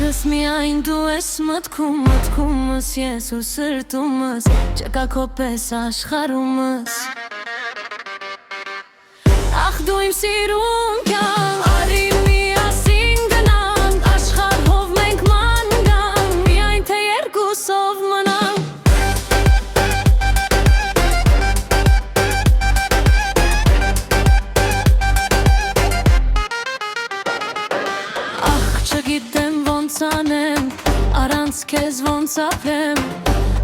ինքս միայն դու ես մտքումս ես ու սրտումս չկա քո պես աշխարհումս Ախ դու իմ սիրուն կյանք արի միասին գնանք աշխարհով մենք ման գանք միայն թե երկուսով մնանք Չգիտեմ ոնց անեմ, առանց քեզ ոնց ապրեմ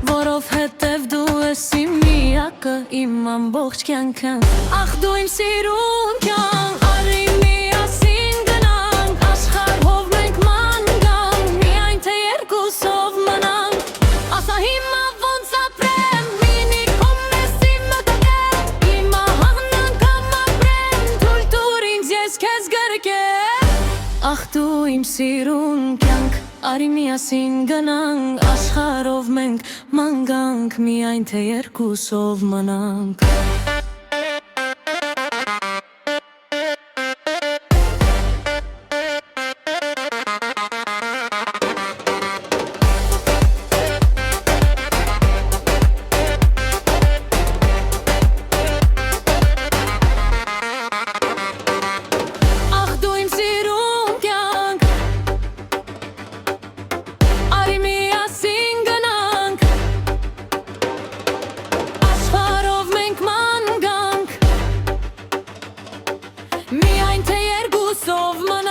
Որովհետև դու ես իմ միակը, իմ ամբողջ կյանքը Ախ դու իմ սիրուն կյանք, արի միասին գնանք Աշխարհով մենք ման գանք, միայն թե երկուսով մնանք Ասա հիմա ոնց ապրեմ, մինի կոմես իմը տակել Հիմա հաղնանք ապրեմ, թույլ տուր ինձ ես քեզ գրկեմ Ախ դու իմ սիրուն կյանք, արի միասին գնանք Աշխարհով մենք ման գանք, միայն թե երկուսով մնանք Միայն թե երկուսով մնանք